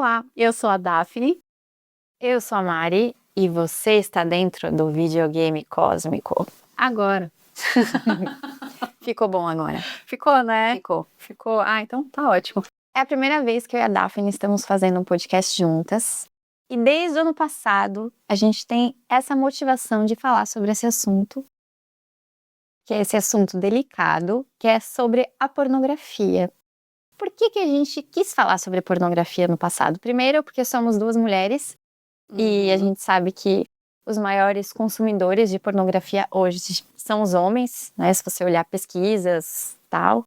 Olá, eu sou a Daphne. Eu sou a Mari e você está dentro do videogame cósmico. Agora. Ficou bom agora? Ficou, né? Ficou. Ah, então tá ótimo. É a primeira vez que eu e a Daphne estamos fazendo um podcast juntas. E desde o ano passado, a gente tem essa motivação de falar sobre esse assunto, que é esse assunto delicado, que é sobre a pornografia. Por que a gente quis falar sobre pornografia no passado? Primeiro, porque somos duas mulheres e a gente sabe que os maiores consumidores de pornografia hoje são os homens, né? Se você olhar pesquisas e tal.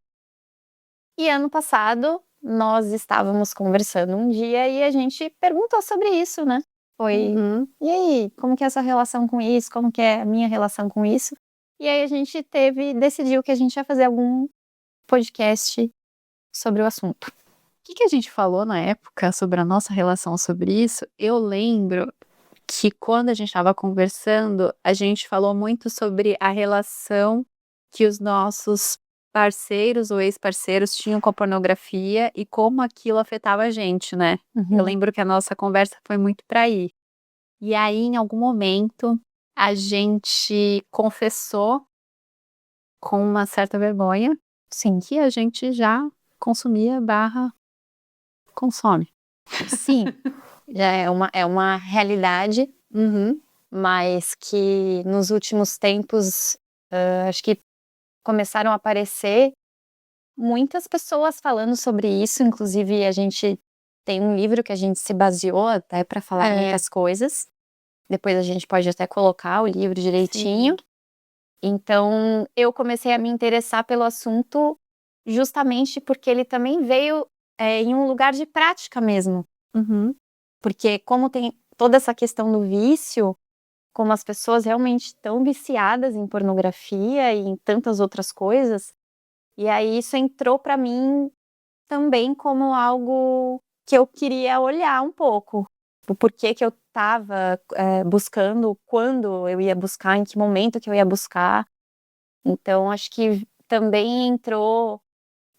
E ano passado, nós estávamos conversando um dia e a gente perguntou sobre isso, né? E aí, como que é a sua relação com isso? Como que é a minha relação com isso? E aí a gente decidiu que a gente ia fazer algum podcast sobre o assunto. O que a gente falou na época sobre a nossa relação sobre isso? Eu lembro que quando a gente estava conversando, a gente falou muito sobre a relação que os nossos parceiros ou ex-parceiros tinham com a pornografia e como aquilo afetava a gente, né? Eu lembro que a nossa conversa foi muito para aí. E aí, em algum momento, a gente confessou com uma certa vergonha, sim, que a gente já consumia / consome. Sim, já é uma realidade, mas que nos últimos tempos, acho que começaram a aparecer muitas pessoas falando sobre isso. Inclusive, a gente tem um livro que a gente se baseou até para falar muitas coisas. Depois a gente pode até colocar o livro direitinho. Sim. Então, eu comecei a me interessar pelo assunto justamente porque ele também veio em um lugar de prática mesmo. Porque como tem toda essa questão do vício, como as pessoas realmente estão viciadas em pornografia e em tantas outras coisas, e aí isso entrou para mim também como algo que eu queria olhar um pouco. O porquê que eu estava buscando, quando eu ia buscar, em que momento que eu ia buscar. Então, acho que também entrou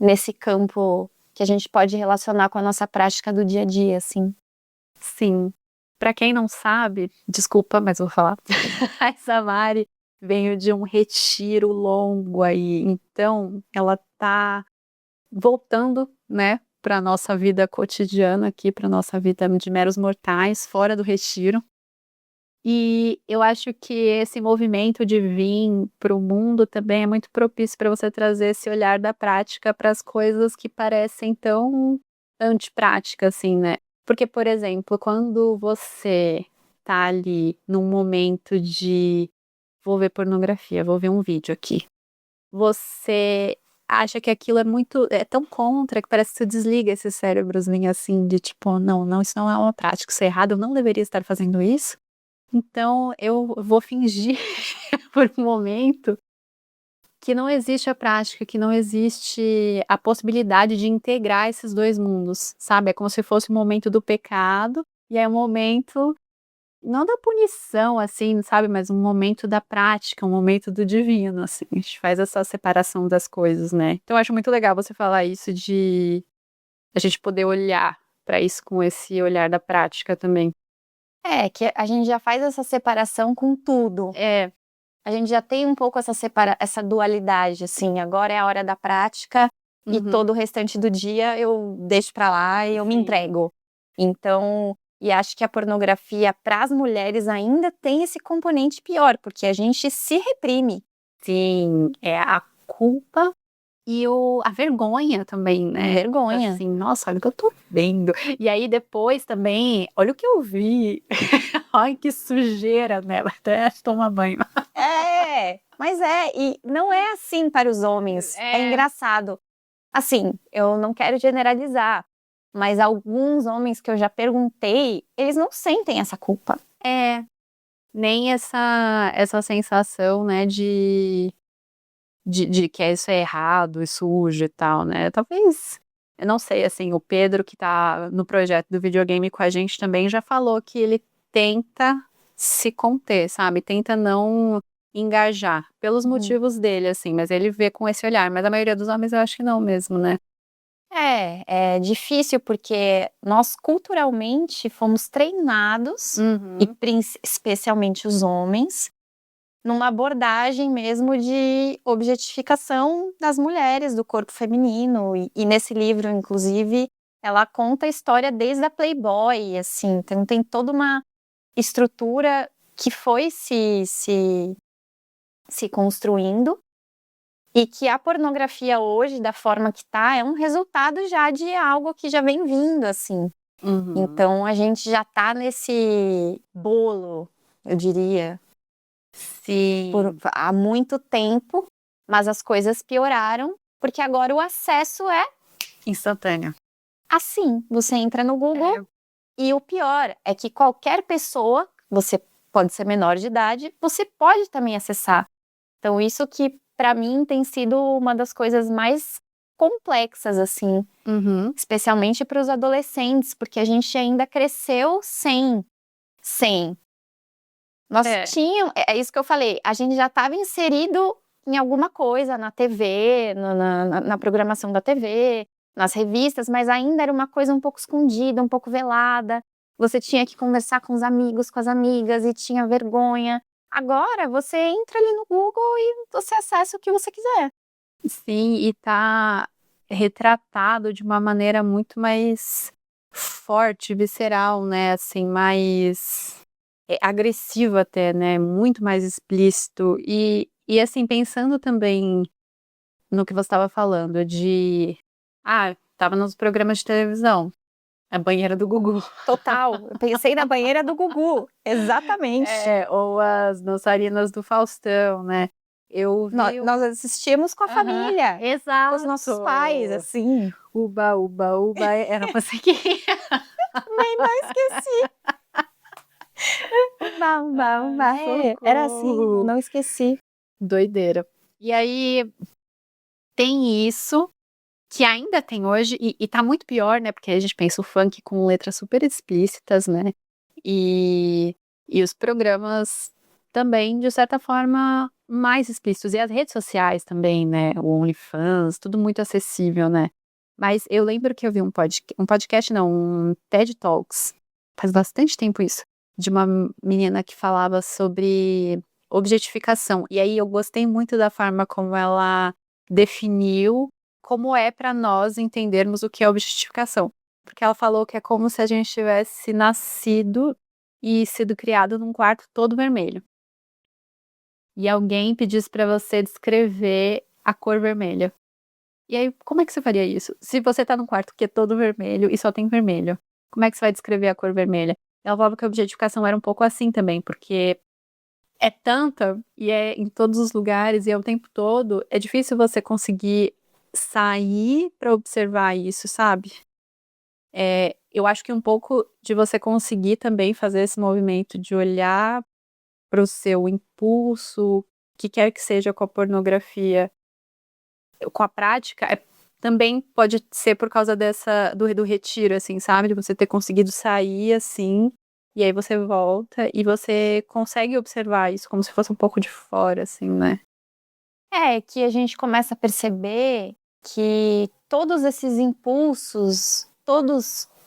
nesse campo que a gente pode relacionar com a nossa prática do dia a dia, assim. Sim. Para quem não sabe, desculpa, mas vou falar. A Samari veio de um retiro longo aí, então ela tá voltando, né, para nossa vida cotidiana aqui, para nossa vida de meros mortais, fora do retiro. E eu acho que esse movimento de vir para o mundo também é muito propício para você trazer esse olhar da prática para as coisas que parecem tão antipráticas, assim, né? Porque, por exemplo, quando você tá ali num momento de vou ver pornografia, vou ver um vídeo aqui, você acha que aquilo é tão contra que parece que você desliga esse cérebrozinho assim de tipo, não, isso não é uma prática, isso é errado, eu não deveria estar fazendo isso. Então eu vou fingir por um momento que não existe a prática, que não existe a possibilidade de integrar esses dois mundos, sabe? É como se fosse o momento do pecado e é o momento, não da punição, assim, sabe? Mas um momento da prática, um momento do divino, assim. A gente faz essa separação das coisas, né? Então eu acho muito legal você falar isso de a gente poder olhar para isso com esse olhar da prática também. É, que a gente já faz essa separação com tudo. A gente já tem um pouco essa dualidade, assim, agora é a hora da prática e todo o restante do dia eu deixo pra lá e eu me entrego. Então, e acho que a pornografia para as mulheres ainda tem esse componente pior, porque a gente se reprime. Sim, é a culpa e a vergonha também, né? Vergonha. Assim, nossa, olha o que eu tô vendo. E aí depois também, olha o que eu vi. Ai, que sujeira nela, até tomar banho. Mas e não é assim para os homens. É engraçado. Assim, eu não quero generalizar, mas alguns homens que eu já perguntei, eles não sentem essa culpa. Nem essa sensação, né, de que isso é errado e sujo e tal, né? Talvez, eu não sei, assim, o Pedro que tá no projeto do videogame com a gente também já falou que ele tenta se conter, sabe? Tenta não engajar, pelos motivos dele, assim, mas ele vê com esse olhar. Mas a maioria dos homens eu acho que não mesmo, né? É difícil porque nós culturalmente fomos treinados, especialmente os homens, numa abordagem mesmo de objetificação das mulheres, do corpo feminino. E nesse livro, inclusive, ela conta a história desde a Playboy, assim. Então tem toda uma estrutura que foi se construindo. E que a pornografia hoje, da forma que tá, é um resultado já de algo que já vem vindo, assim. Então, a gente já tá nesse bolo, eu diria, Sim. há muito tempo, mas as coisas pioraram, porque agora o acesso é Instantâneo. assim. Você entra no Google e o pior é que qualquer pessoa, você pode ser menor de idade, você pode também acessar. Então, isso que para mim tem sido uma das coisas mais complexas, assim, especialmente para os adolescentes, porque a gente ainda cresceu sem. Nós tínhamos, é isso que eu falei, a gente já estava inserido em alguma coisa na TV, na programação da TV, nas revistas, mas ainda era uma coisa um pouco escondida, um pouco velada. Você tinha que conversar com os amigos, com as amigas e tinha vergonha. Agora você entra ali no Google e você acessa o que você quiser. Sim, e tá retratado de uma maneira muito mais forte, visceral, né? Assim, mais agressivo até, né? Muito mais explícito. E assim, pensando também no que você estava falando de... tava nos programas de televisão. A banheira do Gugu. Total. Eu pensei na banheira do Gugu. Exatamente. Ou as dançarinas do Faustão, né? Nós assistíamos com a família. Exato. Com os nossos pais, assim. Uba, uba, uba. Era uma musiquinha. Nem não esqueci. Uba, uba, uba. Era assim, eu não esqueci. Doideira. E aí, tem isso, que ainda tem hoje, e tá muito pior, né? Porque a gente pensa o funk com letras super explícitas, né? E os programas também, de certa forma, mais explícitos. E as redes sociais também, né? O OnlyFans, tudo muito acessível, né? Mas eu lembro que eu vi um podcast não, um TED Talks, faz bastante tempo isso, de uma menina que falava sobre objetificação. E aí eu gostei muito da forma como ela definiu como é para nós entendermos o que é objetificação. Porque ela falou que é como se a gente tivesse nascido e sido criado num quarto todo vermelho. E alguém pedisse para você descrever a cor vermelha. E aí, como é que você faria isso? Se você tá num quarto que é todo vermelho e só tem vermelho, como é que você vai descrever a cor vermelha? Ela falava que a objetificação era um pouco assim também, porque é tanta e é em todos os lugares e é o tempo todo, é difícil você conseguir sair para observar isso, sabe? Eu acho que um pouco de você conseguir também fazer esse movimento de olhar para o seu impulso, que quer que seja com a pornografia, com a prática, também pode ser por causa do retiro, assim, sabe? De você ter conseguido sair, assim, e aí você volta e você consegue observar isso como se fosse um pouco de fora, assim, né? Que a gente começa a perceber que todos esses impulsos,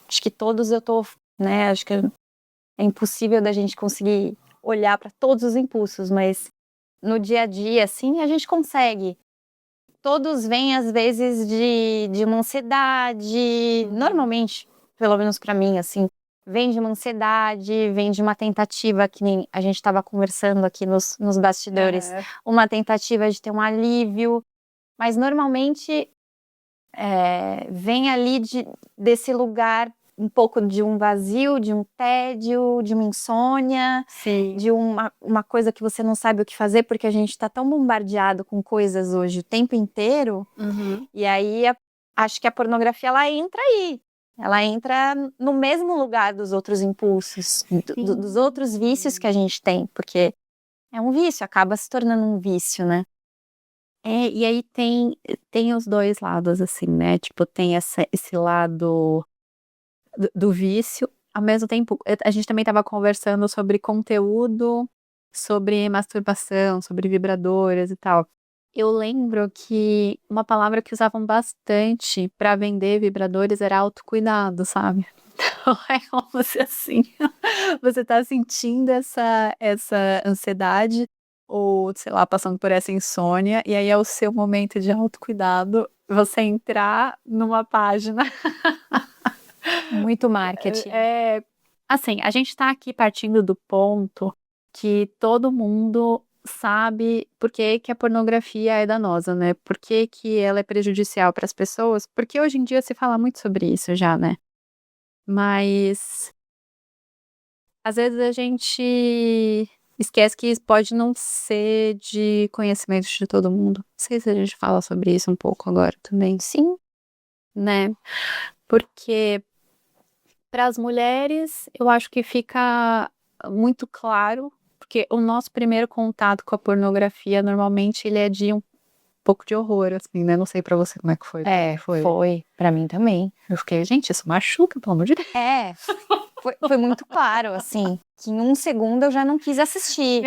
acho que todos eu tô, né, acho que é impossível da gente conseguir olhar para todos os impulsos, mas no dia a dia, assim, a gente consegue. Todos vêm, às vezes, de uma ansiedade, normalmente, pelo menos para mim, assim, vem de uma ansiedade, vem de uma tentativa, que nem a gente estava conversando aqui nos bastidores, uma tentativa de ter um alívio, mas normalmente vem ali desse lugar um pouco de um vazio, de um tédio, de uma insônia, Sim. de uma coisa que você não sabe o que fazer, porque a gente está tão bombardeado com coisas hoje o tempo inteiro, e aí acho que a pornografia ela entra aí. Ela entra no mesmo lugar dos outros impulsos, dos outros vícios que a gente tem, porque é um vício, acaba se tornando um vício, né? E aí tem os dois lados, assim, né? Tipo, tem esse lado do vício, ao mesmo tempo, a gente também estava conversando sobre conteúdo, sobre masturbação, sobre vibradoras e tal. Eu lembro que uma palavra que usavam bastante para vender vibradores era autocuidado, sabe? Então é como se assim, você tá sentindo essa ansiedade ou, sei lá, passando por essa insônia, e aí é o seu momento de autocuidado, você entrar numa página. Muito marketing. Assim, a gente tá aqui partindo do ponto que todo mundo sabe por que que a pornografia é danosa, né? Por que que ela é prejudicial para as pessoas? Porque hoje em dia se fala muito sobre isso já, né? Mas às vezes a gente esquece que isso pode não ser de conhecimento de todo mundo. Não sei se a gente fala sobre isso um pouco agora também. Sim. Né? Porque para as mulheres, eu acho que fica muito claro, porque o nosso primeiro contato com a pornografia, normalmente, ele é de um pouco de horror, assim, né? Não sei pra você como é que foi. Foi. Pra mim também. Eu fiquei, gente, isso machuca, pelo amor de Deus. Foi muito claro, assim, que em um segundo eu já não quis assistir.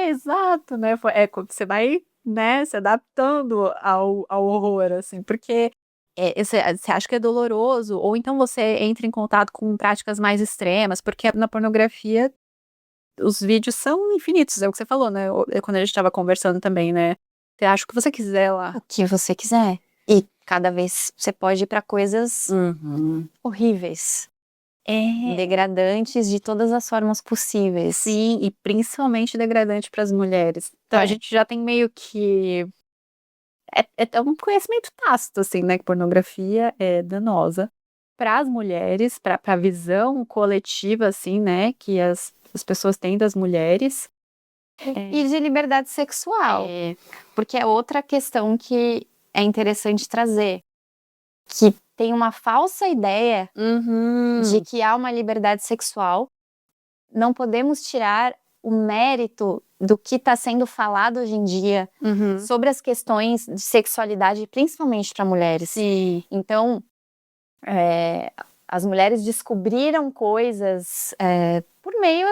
Exato, né? É quando você vai, né, se adaptando ao horror, assim, porque você acha que é doloroso, ou então você entra em contato com práticas mais extremas, porque na pornografia os vídeos são infinitos, é o que você falou, né? Quando a gente tava conversando também, né? Você acha o que você quiser lá. O que você quiser. E cada vez você pode ir pra coisas horríveis. Degradantes de todas as formas possíveis. Sim, e principalmente degradante para as mulheres. Então a gente já tem meio que é um conhecimento tácito, assim, né? Que pornografia é danosa para as mulheres, para a visão coletiva, assim, né? Que as pessoas têm das mulheres. E de liberdade sexual. Porque é outra questão que é interessante trazer. Que tem uma falsa ideia de que há uma liberdade sexual. Não podemos tirar o mérito do que está sendo falado hoje em dia sobre as questões de sexualidade, principalmente para mulheres. Sim. Então, as mulheres descobriram coisas por meio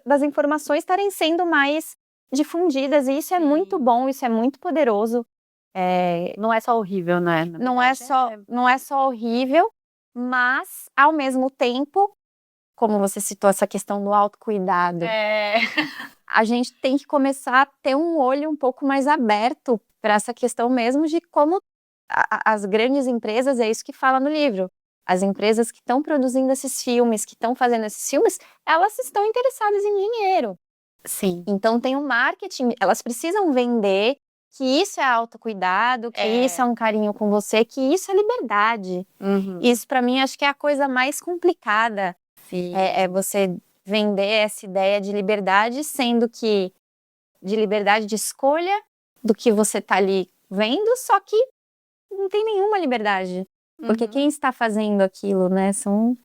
das informações estarem sendo mais difundidas, e isso é muito bom, isso é muito poderoso. Não é só horrível, né? Não é só horrível, mas, ao mesmo tempo, como você citou essa questão do autocuidado, a gente tem que começar a ter um olho um pouco mais aberto para essa questão mesmo de como as grandes empresas, é isso que fala no livro, as empresas que estão produzindo esses filmes, que estão fazendo esses filmes, elas estão interessadas em dinheiro. Sim. Então tem um marketing, elas precisam vender que isso é autocuidado, que isso é um carinho com você, que isso é liberdade. Isso para mim acho que é a coisa mais complicada. Sim. É você vender essa ideia de liberdade, sendo que de liberdade de escolha do que você tá ali vendo, só que não tem nenhuma liberdade. Porque quem está fazendo aquilo, né? São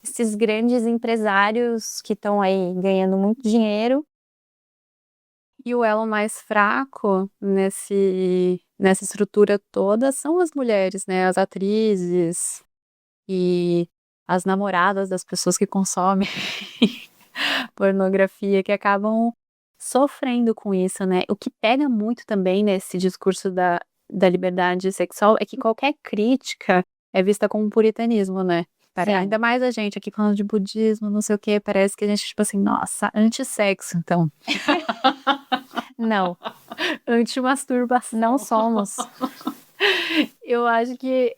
esses grandes empresários que estão aí ganhando muito dinheiro. E o elo mais fraco nessa estrutura toda são as mulheres, né? As atrizes e as namoradas das pessoas que consomem pornografia, que acabam sofrendo com isso, né? O que pega muito também nesse discurso da liberdade sexual é que qualquer crítica é vista como puritanismo, né? Ainda mais a gente aqui falando de budismo, não sei o que, parece que a gente, tipo assim, nossa, anti-sexo, então. Não. Anti-masturbação. Não somos. Eu acho que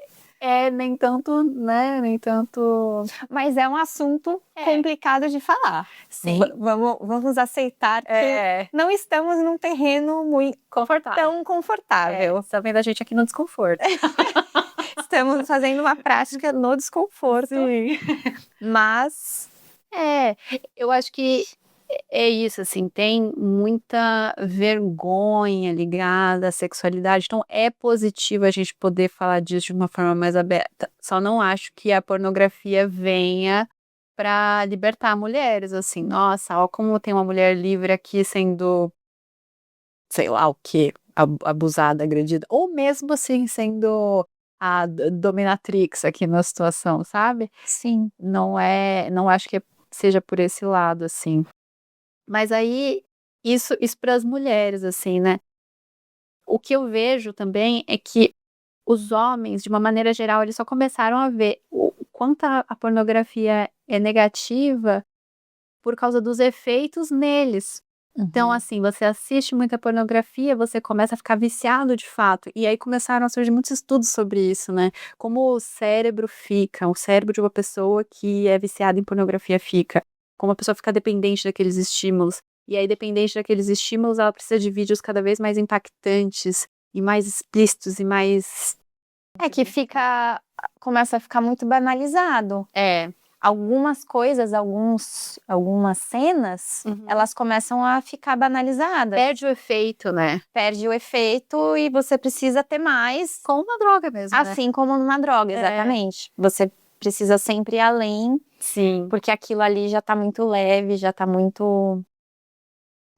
nem tanto, né? Nem tanto. Mas é um assunto complicado de falar. Sim. Vamos aceitar que não estamos num terreno muito tão confortável. Você tá vendo a gente aqui no desconforto. Estamos fazendo uma prática no desconforto. Sim. Mas eu acho que é isso, assim, tem muita vergonha ligada à sexualidade, então é positivo a gente poder falar disso de uma forma mais aberta. Só não acho que a pornografia venha para libertar mulheres, assim, nossa, ó como tem uma mulher livre aqui sendo, sei lá o que, abusada, agredida, ou mesmo assim sendo a dominatrix aqui na situação, sabe? sim. Não acho que seja por esse lado, assim. Mas aí, isso para as mulheres, assim, né? o que eu vejo também é que os homens, de uma maneira geral, eles só começaram a ver o quanto a pornografia é negativa por causa dos efeitos neles. Então, assim, você assiste muita pornografia, você começa a ficar viciado de fato. E aí começaram a surgir muitos estudos sobre isso, né? Como o cérebro de uma pessoa que é viciada em pornografia fica. Como a pessoa fica dependente daqueles estímulos. E aí, dependente daqueles estímulos, ela precisa de vídeos cada vez mais impactantes e mais explícitos e mais. É que começa a ficar muito banalizado. Algumas coisas, algumas cenas, elas começam a ficar banalizadas. Perde o efeito, né? Perde o efeito e você precisa ter mais. Como uma droga mesmo, assim como numa droga, exatamente. Você precisa sempre ir além. Sim. Porque aquilo ali já tá muito leve, já tá muito,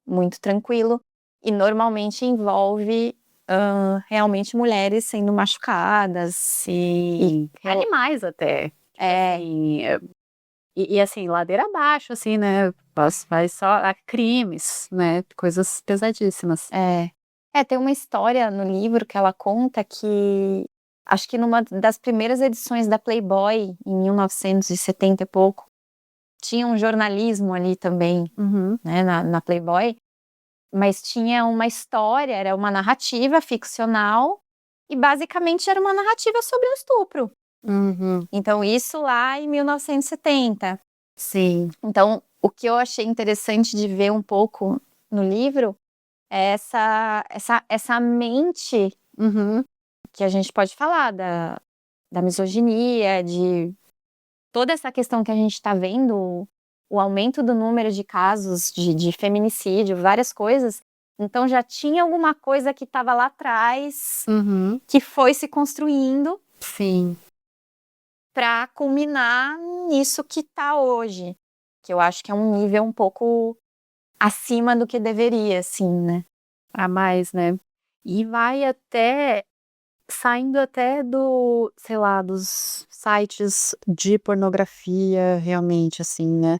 muito tranquilo. E normalmente envolve realmente mulheres sendo machucadas e animais até. Assim, e assim, ladeira abaixo, assim, né? Vai só a crimes, né? Coisas pesadíssimas. Tem uma história no livro que ela conta que, acho que numa das primeiras edições da Playboy, em 1970 e pouco, tinha um jornalismo ali também, né, na Playboy, mas tinha uma história, era uma narrativa ficcional, e basicamente era uma narrativa sobre um estupro. Então, isso lá em 1970. Sim. Então, o que eu achei interessante de ver um pouco no livro é essa mente que a gente pode falar da misoginia, de toda essa questão que a gente está vendo, o aumento do número de casos de feminicídio, várias coisas. Então, já tinha alguma coisa que estava lá atrás, que foi se construindo. Sim. Para culminar nisso que tá hoje, que eu acho que é um nível um pouco acima do que deveria, assim, né? A mais, né? E vai saindo até sei lá, dos sites de pornografia, realmente, assim, né?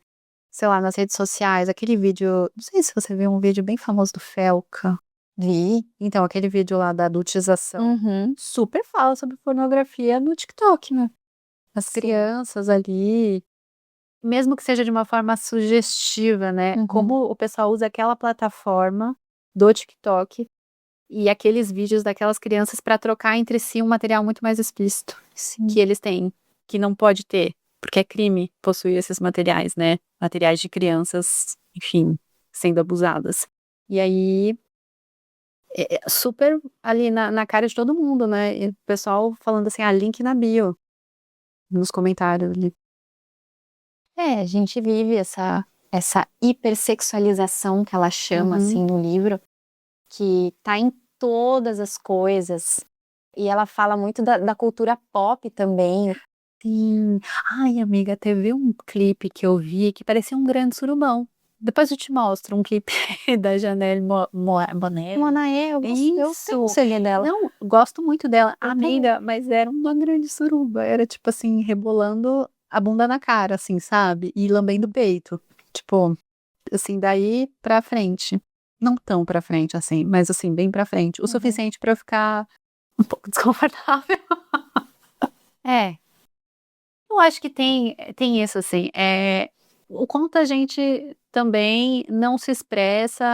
Sei lá, nas redes sociais, aquele vídeo, não sei se você viu um vídeo bem famoso do Felca. Vi. Então, aquele vídeo lá da adultização, super fala sobre pornografia no TikTok, né? As crianças ali, mesmo que seja de uma forma sugestiva, né? Como o pessoal usa aquela plataforma do TikTok e aqueles vídeos daquelas crianças para trocar entre si um material muito mais explícito que eles têm, que não pode ter, porque é crime possuir esses materiais, né? Materiais de crianças, enfim, sendo abusadas. E aí, super ali na cara de todo mundo, né? E o pessoal falando assim, link na bio, nos comentários ali. A gente vive essa hipersexualização que ela chama, assim, no livro, que tá em todas as coisas. E ela fala muito da cultura pop também. Sim. Ai, amiga, teve um clipe que eu vi que parecia um grande surubão. Depois eu te mostro um clipe da Janelle Monáe. Monáe, eu tenho um CD dela. Não, gosto muito dela. Eu Amiga, mas era uma grande suruba. Era tipo assim, rebolando a bunda na cara, assim, sabe? E lambendo o peito. Tipo, assim, daí pra frente. Não tão pra frente, assim, mas assim, bem pra frente. O suficiente pra eu ficar um pouco desconfortável. Eu acho que tem isso, assim, o quanto a gente também não se expressa,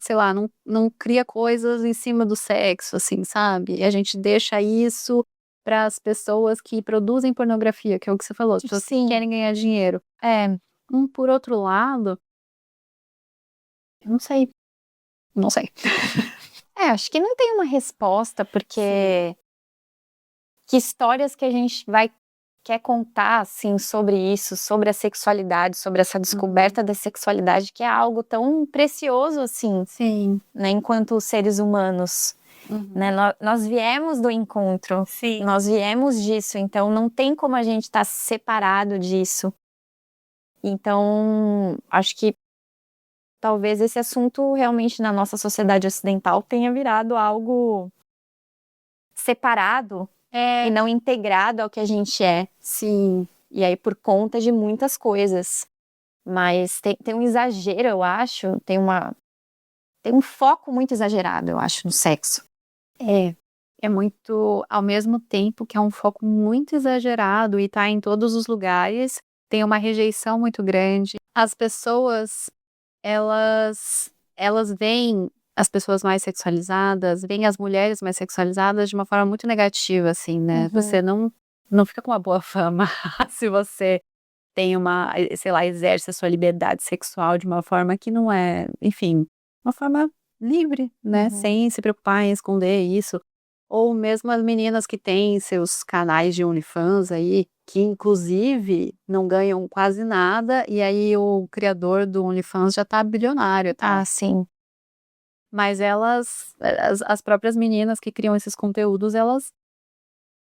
sei lá, não cria coisas em cima do sexo, assim, sabe? E a gente deixa isso para as pessoas que produzem pornografia, que é o que você falou, as pessoas que querem ganhar dinheiro. Por outro lado, eu não sei. Não sei. Acho que não tem uma resposta, porque que histórias que a gente quer contar, assim, sobre isso, sobre a sexualidade, sobre essa descoberta da sexualidade, que é algo tão precioso, assim, né, enquanto seres humanos, né, nós viemos do encontro, nós viemos disso, então não tem como a gente estar separado disso. Então, acho que talvez esse assunto realmente na nossa sociedade ocidental tenha virado algo separado e não integrado ao que a gente é. E aí por conta de muitas coisas. Mas tem um exagero, eu acho, tem um foco muito exagerado, eu acho, no sexo. É muito, ao mesmo tempo que é um foco muito exagerado e tá em todos os lugares, tem uma rejeição muito grande. As pessoas, elas veem as pessoas mais sexualizadas, veem as mulheres mais sexualizadas de uma forma muito negativa, assim, né? Você não fica com uma boa fama se você tem sei lá, exerce a sua liberdade sexual de uma forma que não é, enfim, uma forma livre, né? Sem se preocupar em esconder isso. Ou mesmo as meninas que têm seus canais de OnlyFans aí, que inclusive não ganham quase nada, e aí o criador do OnlyFans já tá bilionário, tá? Ah, sim. Mas as próprias meninas que criam esses conteúdos, elas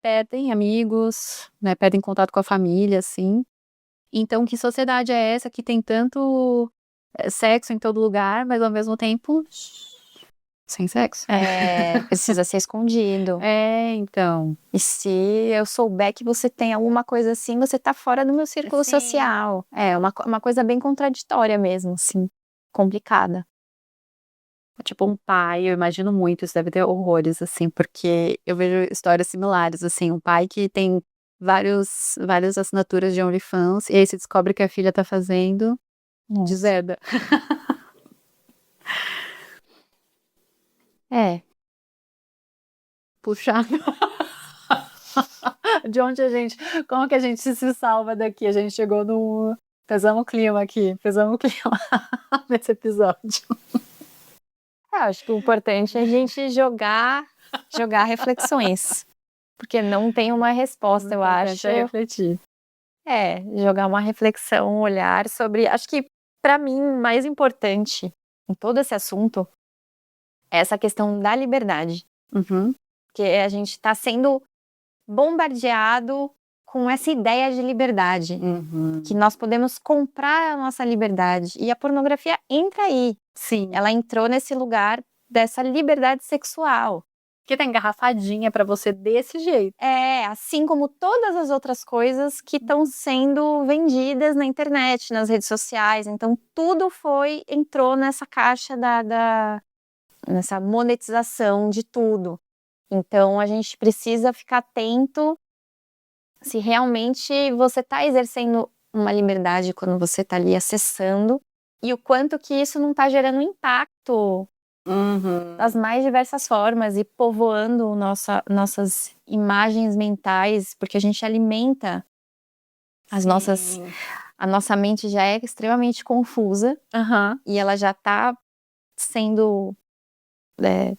perdem amigos, né? Perdem contato com a família, assim. Então, que sociedade é essa que tem tanto sexo em todo lugar, mas ao mesmo tempo sem sexo? Precisa ser escondido. Então. E se eu souber que você tem alguma coisa assim, você tá fora do meu círculo Sim. social. É uma coisa bem contraditória mesmo, assim, complicada. Tipo um pai, eu imagino muito, isso deve ter horrores, assim, porque eu vejo histórias similares, assim, um pai que tem várias assinaturas de OnlyFans, e aí se descobre que a filha tá fazendo, deseda. Puxado. De onde como que a gente se salva daqui? A gente chegou no... Pesamos o clima aqui, nesse episódio. Acho que o importante é a gente jogar reflexões. Porque não tem uma resposta, eu acho. É refletir. Jogar uma reflexão, um olhar sobre... Acho que, para mim, o mais importante em todo esse assunto é essa questão da liberdade. Porque a gente está sendo bombardeado com essa ideia de liberdade. Que nós podemos comprar a nossa liberdade. E a pornografia entra aí. Sim. Ela entrou nesse lugar dessa liberdade sexual. Que tá engarrafadinha pra você desse jeito. Assim como todas as outras coisas que estão sendo vendidas na internet, nas redes sociais. Então, tudo entrou nessa caixa nessa monetização de tudo. Então, a gente precisa ficar atento se realmente você está exercendo uma liberdade quando você está ali acessando e o quanto que isso não está gerando impacto das mais diversas formas e povoando nossas imagens mentais, porque a gente alimenta a nossa mente já é extremamente confusa e ela já está sendo...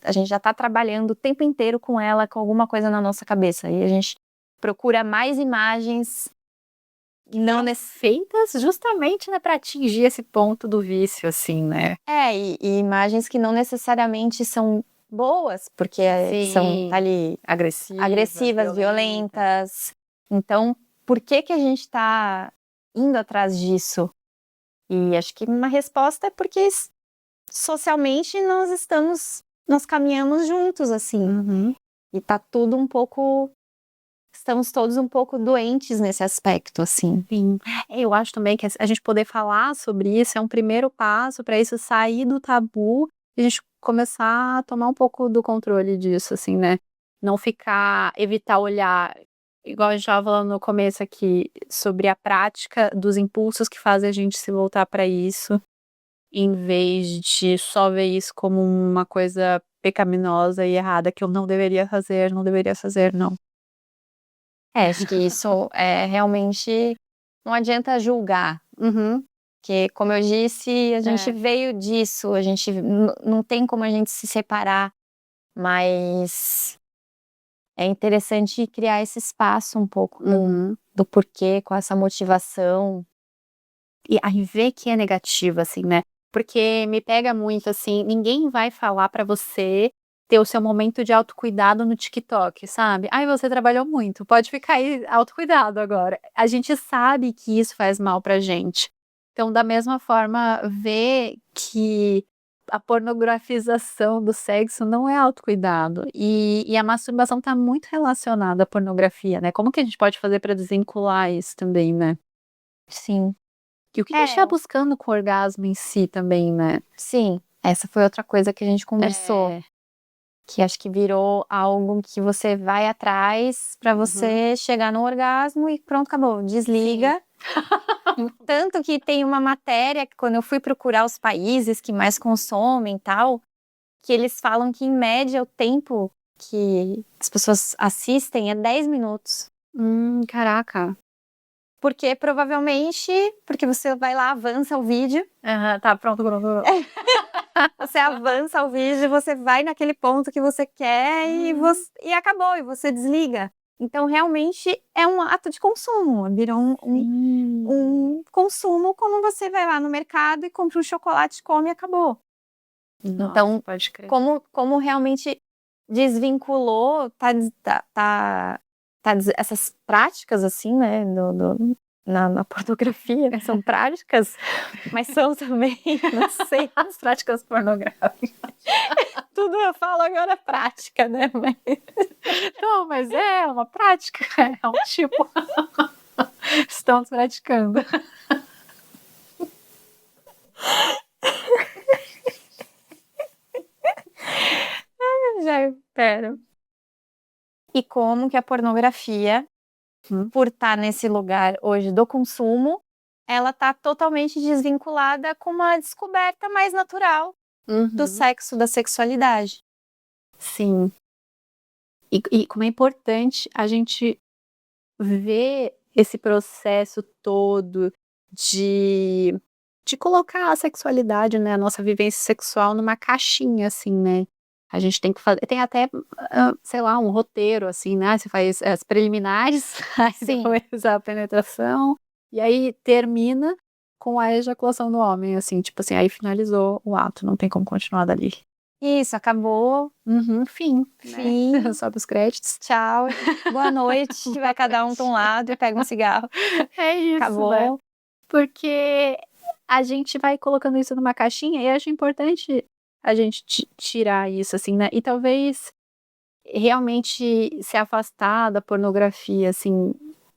a gente já está trabalhando o tempo inteiro com ela, com alguma coisa na nossa cabeça, e a gente procura mais imagens não feitas justamente, né, para atingir esse ponto do vício, assim, né? E imagens que não necessariamente são boas, porque são tá ali agressivas, violentas. Então, por que a gente está indo atrás disso? E acho que uma resposta é porque socialmente nós caminhamos juntos, assim. E tá tudo um pouco... Estamos todos um pouco doentes nesse aspecto, assim. Sim. Eu acho também que a gente poder falar sobre isso é um primeiro passo para isso sair do tabu e a gente começar a tomar um pouco do controle disso, assim, né? Não evitar olhar, igual a gente estava falando no começo aqui, sobre a prática dos impulsos que fazem a gente se voltar para isso, em vez de só ver isso como uma coisa pecaminosa e errada que eu não deveria fazer, não. Acho que isso realmente não adianta julgar. Porque, como eu disse, a gente veio disso, a gente não tem como a gente se separar, mas é interessante criar esse espaço um pouco do porquê, com essa motivação. E aí ver que é negativo, assim, né? Porque me pega muito, assim, ninguém vai falar pra você ter o seu momento de autocuidado no TikTok, sabe? Ai, você trabalhou muito, pode ficar aí, autocuidado agora. A gente sabe que isso faz mal pra gente. Então, da mesma forma, ver que a pornografização do sexo não é autocuidado. E a masturbação tá muito relacionada à pornografia, né? Como que a gente pode fazer pra desvincular isso também, né? Sim. E o que a gente tá buscando com o orgasmo em si também, né? Sim, essa foi outra coisa que a gente conversou. que acho que virou algo que você vai atrás pra você chegar no orgasmo e pronto, acabou, desliga. Tanto que tem uma matéria que quando eu fui procurar os países que mais consomem e tal, que eles falam que em média o tempo que as pessoas assistem é 10 minutos. Caraca. Porque provavelmente, porque você vai lá, avança o vídeo. Tá, pronto. Você avança o vídeo, você vai naquele ponto que você quer e acabou, e você desliga. Então, realmente, é um ato de consumo. Virou um consumo, como você vai lá no mercado e compra um chocolate, come e acabou. Nossa, então, pode crer. como realmente desvinculou, essas práticas, assim, né, na pornografia, são práticas, mas são também, não sei, As práticas pornográficas. tudo eu falo agora prática, né, Não, mas é uma prática, é um tipo. Estamos praticando. já espero. E como que a pornografia, por estar nesse lugar hoje do consumo, ela tá totalmente desvinculada com uma descoberta mais natural do sexo, da sexualidade. Sim. E como é importante a gente ver esse processo todo de colocar a sexualidade, né, a nossa vivência sexual numa caixinha, assim, né? A gente tem que fazer, tem até, sei lá, um roteiro, assim, né? Você faz as preliminares, aí depois a penetração, e aí termina com a ejaculação do homem, assim, tipo assim, aí finalizou o ato, não tem como continuar dali. Isso, acabou. Fim. Fim. Né? Sobe os créditos. Tchau. Boa noite. Vai cada um pra um lado e pega um cigarro. É isso, acabou. Né? Porque a gente vai colocando isso numa caixinha e acho importante a gente tirar isso, assim, né? E talvez realmente se afastar da pornografia, assim,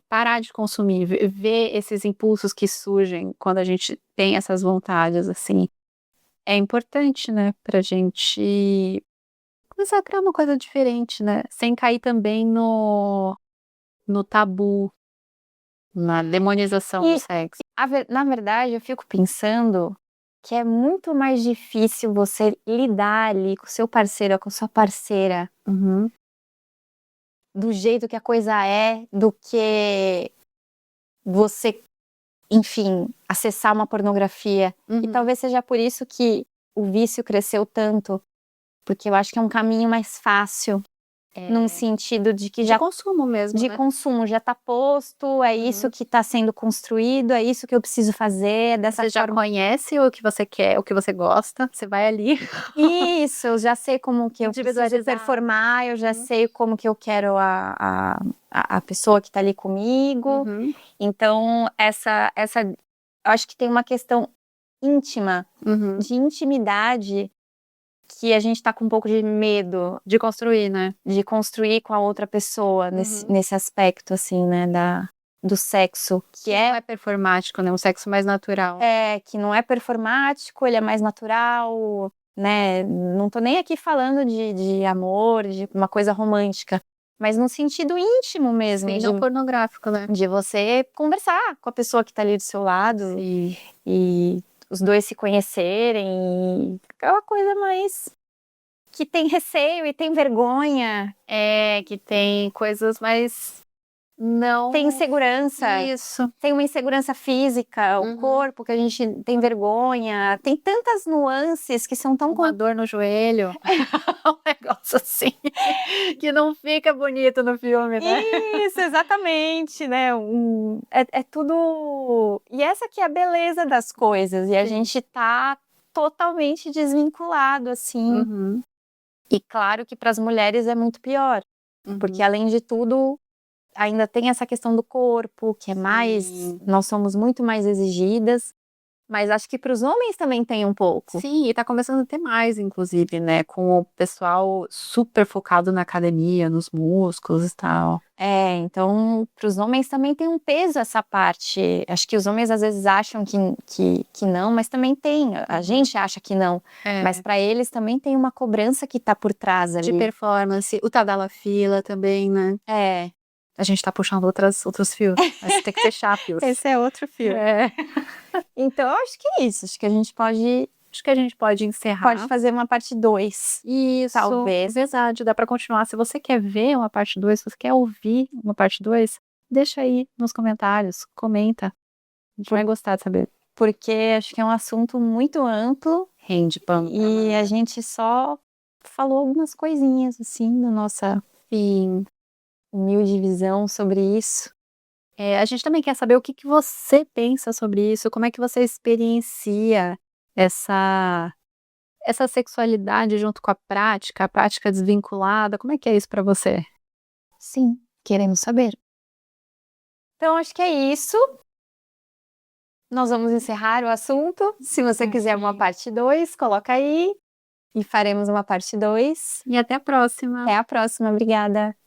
parar de consumir, ver esses impulsos que surgem quando a gente tem essas vontades, assim. É importante, né, pra gente começar a criar uma coisa diferente, né? Sem cair também no tabu, na demonização do sexo. Na verdade, eu fico pensando que é muito mais difícil você lidar ali com o seu parceiro ou com a sua parceira do jeito que a coisa é, do que você, enfim, acessar uma pornografia. E talvez seja por isso que o vício cresceu tanto, porque eu acho que é um caminho mais fácil. Num sentido de que de consumo mesmo, de né? consumo, já tá posto, é isso que tá sendo construído, é isso que eu preciso fazer, dessa Você forma. já conhece o que você quer, o que você gosta, você vai ali. Isso, eu já sei como que eu preciso Individualizar. performar, eu já sei como que eu quero a pessoa que tá ali comigo. Então, eu acho que tem uma questão íntima, de intimidade, que a gente tá com um pouco de medo de construir, né? de construir com a outra pessoa nesse aspecto, assim, né, do sexo, que não é performático, né? Um sexo mais natural. que não é performático, ele é mais natural, né? Não tô nem aqui falando de amor, de uma coisa romântica, mas no sentido íntimo mesmo. Sim, não pornográfico, né? De você conversar com a pessoa que tá ali do seu lado. Sim. E os dois se conhecerem. É uma coisa mais que tem receio e tem vergonha. Que tem coisas mais não... Tem insegurança. Isso. Tem uma insegurança física, o corpo que a gente tem vergonha. Tem tantas nuances que são tão... Uma dor no joelho. Um negócio assim, que não fica bonito no filme, né? Isso, exatamente, né? É tudo... E essa que é a beleza das coisas. E a gente tá totalmente desvinculado, assim. E claro que para as mulheres é muito pior. Porque, além de tudo, ainda tem essa questão do corpo, que é mais... Nós somos muito mais exigidas. Mas acho que para os homens também tem um pouco. Sim, e tá começando a ter mais, inclusive, né? Com o pessoal super focado na academia, nos músculos e tal. Então, para os homens também tem um peso essa parte. Acho que os homens às vezes acham que não, mas também tem. A gente acha que não. Mas para eles também tem uma cobrança que tá por trás ali. De performance, o Tadala Fila também, né? A gente tá puxando outros fios, mas tem que fechar fios. Esse é outro fio. Então, acho que é isso. Acho que a gente pode encerrar. Pode fazer uma parte 2. Isso, talvez. Verdade, dá pra continuar. Se você quer ver uma parte 2, se você quer ouvir uma parte 2, deixa aí nos comentários, comenta. A gente vai gostar de saber. Porque acho que é um assunto muito amplo. Rende pano. E a gente só falou algumas coisinhas, assim, da nossa humilde visão sobre isso. A gente também quer saber o que você pensa sobre isso, como é que você experiencia essa sexualidade junto com a prática desvinculada, como é que é isso pra você? Sim, queremos saber. Então, acho que é isso. Nós vamos encerrar o assunto. Se você quiser uma parte 2, coloca aí. E faremos uma parte 2. E até a próxima. Até a próxima, obrigada.